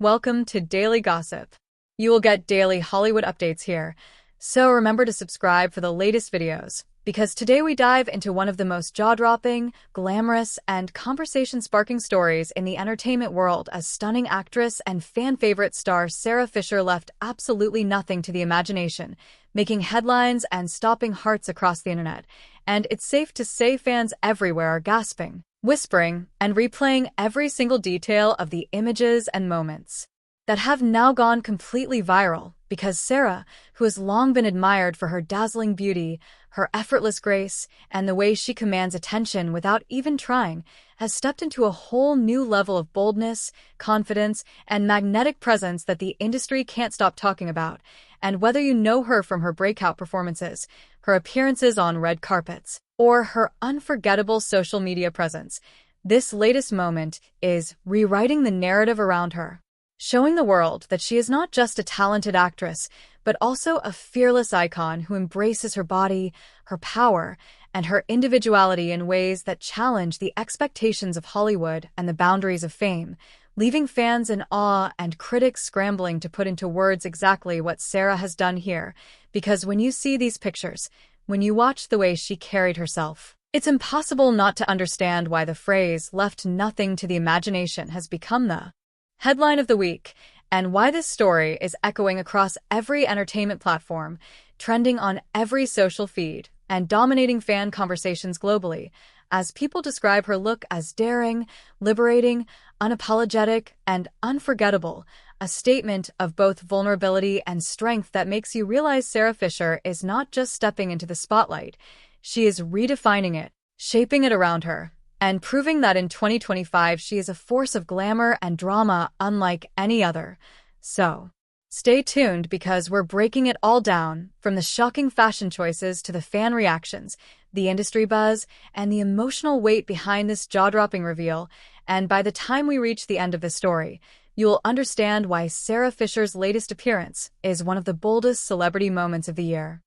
Welcome to Daily Gossip. You will get daily Hollywood updates here, so remember to subscribe for the latest videos, because today we dive into one of the most jaw-dropping, glamorous, and conversation-sparking stories in the entertainment world as stunning actress and fan-favorite star Sarah Fisher left absolutely nothing to the imagination, making headlines and stopping hearts across the internet. And it's safe to say fans everywhere are gasping, whispering, and replaying every single detail of the images and moments that have now gone completely viral because Sarah, who has long been admired for her dazzling beauty, her effortless grace, and the way she commands attention without even trying, has stepped into a whole new level of boldness, confidence, and magnetic presence that the industry can't stop talking about. And whether you know her from her breakout performances, her appearances on red carpets, or her unforgettable social media presence, this latest moment is rewriting the narrative around her, showing the world that she is not just a talented actress, but also a fearless icon who embraces her body, her power, and her individuality in ways that challenge the expectations of Hollywood and the boundaries of fame, leaving fans in awe and critics scrambling to put into words exactly what Sarah has done here. Because when you see these pictures, when you watch the way she carried herself, it's impossible not to understand why the phrase "left nothing to the imagination" has become the headline of the week, and why this story is echoing across every entertainment platform, trending on every social feed, and dominating fan conversations globally, as people describe her look as daring, liberating, unapologetic, and unforgettable, a statement of both vulnerability and strength that makes you realize Sarah Fisher is not just stepping into the spotlight, she is redefining it, shaping it around her, and proving that in 2025 she is a force of glamour and drama unlike any other. So, stay tuned because we're breaking it all down, from the shocking fashion choices to the fan reactions, the industry buzz, and the emotional weight behind this jaw-dropping reveal. And by the time we reach the end of the story, you'll understand why Sarah Fisher's latest appearance is one of the boldest celebrity moments of the year.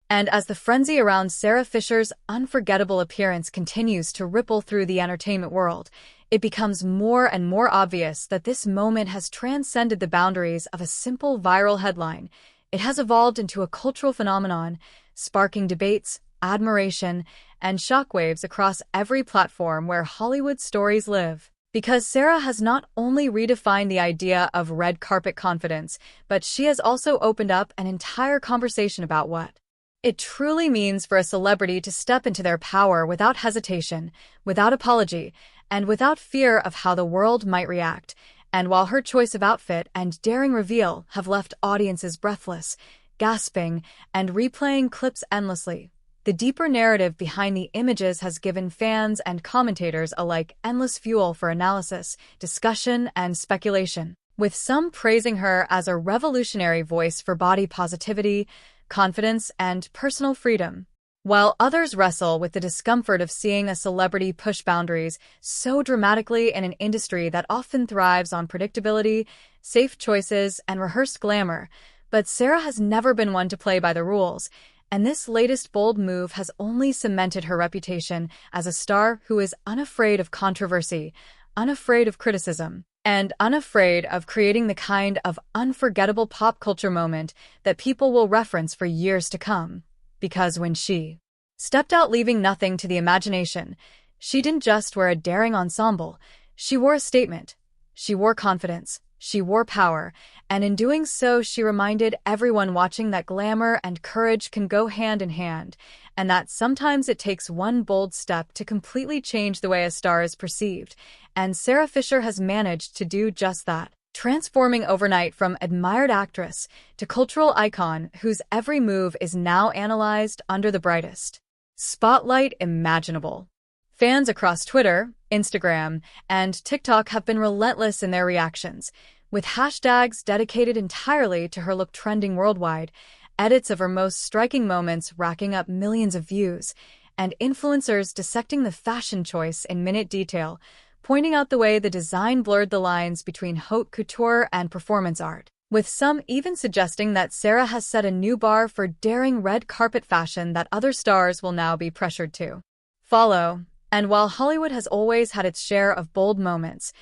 And as the frenzy around Sarah Fisher's unforgettable appearance continues to ripple through the entertainment world, it becomes more and more obvious that this moment has transcended the boundaries of a simple viral headline. It has evolved into a cultural phenomenon, sparking debates, admiration, and shockwaves across every platform where Hollywood stories live. Because Sarah has not only redefined the idea of red carpet confidence, but she has also opened up an entire conversation about what it truly means for a celebrity to step into their power without hesitation, without apology, and without fear of how the world might react. And while her choice of outfit and daring reveal have left audiences breathless, gasping, and replaying clips endlessly, the deeper narrative behind the images has given fans and commentators alike endless fuel for analysis, discussion, and speculation, with some praising her as a revolutionary voice for body positivity, confidence, and personal freedom, while others wrestle with the discomfort of seeing a celebrity push boundaries so dramatically in an industry that often thrives on predictability, safe choices, and rehearsed glamour. But Sarah has never been one to play by the rules, and this latest bold move has only cemented her reputation as a star who is unafraid of controversy, unafraid of criticism, and unafraid of creating the kind of unforgettable pop culture moment that people will reference for years to come. Because when she stepped out leaving nothing to the imagination, she didn't just wear a daring ensemble, she wore a statement. She wore confidence, she wore power, and in doing so she reminded everyone watching that glamour and courage can go hand in hand, and that sometimes it takes one bold step to completely change the way a star is perceived. And Sarah Fisher has managed to do just that, transforming overnight from admired actress to cultural icon whose every move is now analyzed under the brightest spotlight imaginable. Fans across Twitter, Instagram, and TikTok have been relentless in their reactions, with hashtags dedicated entirely to her look trending worldwide, edits of her most striking moments racking up millions of views, and influencers dissecting the fashion choice in minute detail, pointing out the way the design blurred the lines between haute couture and performance art, with some even suggesting that Sarah has set a new bar for daring red carpet fashion that other stars will now be pressured to follow. And while Hollywood has always had its share of bold moments,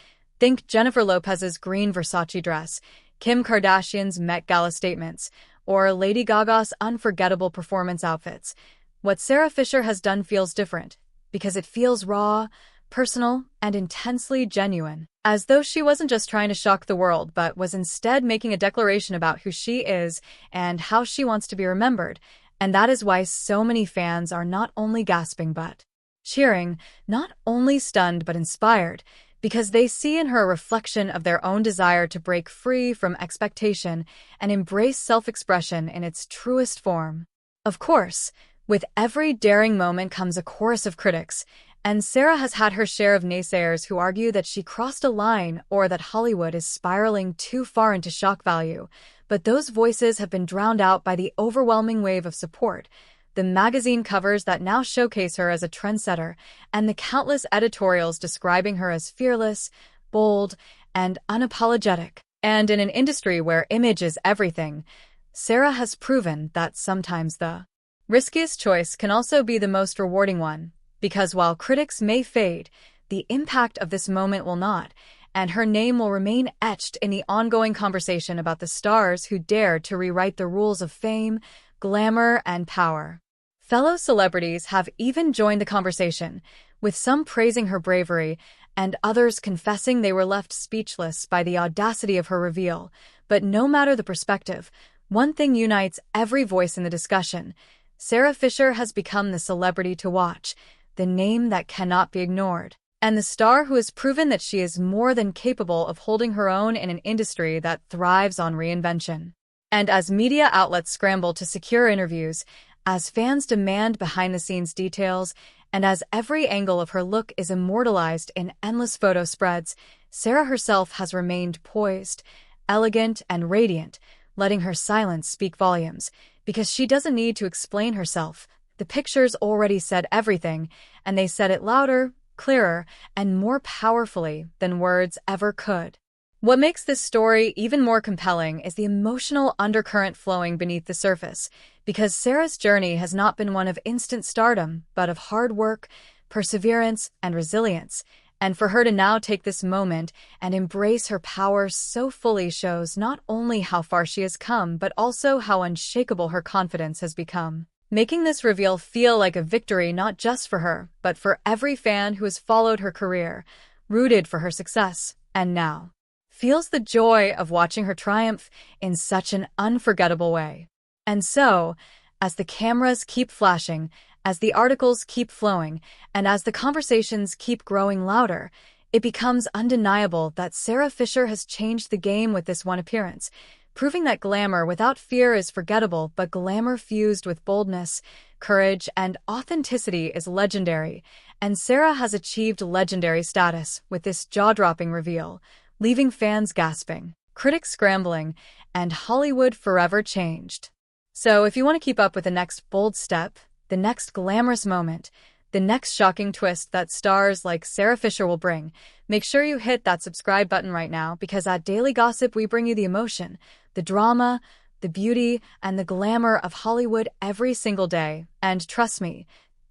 think Jennifer Lopez's green Versace dress, Kim Kardashian's Met Gala statements, or Lady Gaga's unforgettable performance outfits, what Sarah Fisher has done feels different, because it feels raw, personal, and intensely genuine. As though she wasn't just trying to shock the world, but was instead making a declaration about who she is and how she wants to be remembered. And that is why so many fans are not only gasping but cheering, not only stunned but inspired, because they see in her a reflection of their own desire to break free from expectation and embrace self-expression in its truest form. Of course, with every daring moment comes a chorus of critics, and Sarah has had her share of naysayers who argue that she crossed a line or that Hollywood is spiraling too far into shock value. But those voices have been drowned out by the overwhelming wave of support, the magazine covers that now showcase her as a trendsetter, and the countless editorials describing her as fearless, bold, and unapologetic. And in an industry where image is everything, Sarah has proven that sometimes the riskiest choice can also be the most rewarding one. Because while critics may fade, the impact of this moment will not, and her name will remain etched in the ongoing conversation about the stars who dared to rewrite the rules of fame, glamour, and power. Fellow celebrities have even joined the conversation, with some praising her bravery and others confessing they were left speechless by the audacity of her reveal. But no matter the perspective, one thing unites every voice in the discussion: Sarah Fisher has become the celebrity to watch, the name that cannot be ignored, and the star who has proven that she is more than capable of holding her own in an industry that thrives on reinvention. And as media outlets scramble to secure interviews, as fans demand behind-the-scenes details, and as every angle of her look is immortalized in endless photo spreads, Sarah herself has remained poised, elegant, and radiant, letting her silence speak volumes, because she doesn't need to explain herself. The pictures already said everything, and they said it louder, clearer, and more powerfully than words ever could. What makes this story even more compelling is the emotional undercurrent flowing beneath the surface, because Sarah's journey has not been one of instant stardom, but of hard work, perseverance, and resilience. And for her to now take this moment and embrace her power so fully shows not only how far she has come, but also how unshakable her confidence has become, making this reveal feel like a victory not just for her, but for every fan who has followed her career, rooted for her success, and now feels the joy of watching her triumph in such an unforgettable way. And so, as the cameras keep flashing, as the articles keep flowing, and as the conversations keep growing louder, it becomes undeniable that Sarah Fisher has changed the game with this one appearance, proving that glamour without fear is forgettable, but glamour fused with boldness, courage, and authenticity is legendary. And Sarah has achieved legendary status with this jaw-dropping reveal, leaving fans gasping, critics scrambling, and Hollywood forever changed. So if you want to keep up with the next bold step, the next glamorous moment, the next shocking twist that stars like Sarah Fisher will bring, make sure you hit that subscribe button right now, because at Daily Gossip we bring you the emotion, the drama, the beauty, and the glamour of Hollywood every single day. And trust me,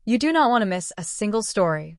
you do not want to miss a single story.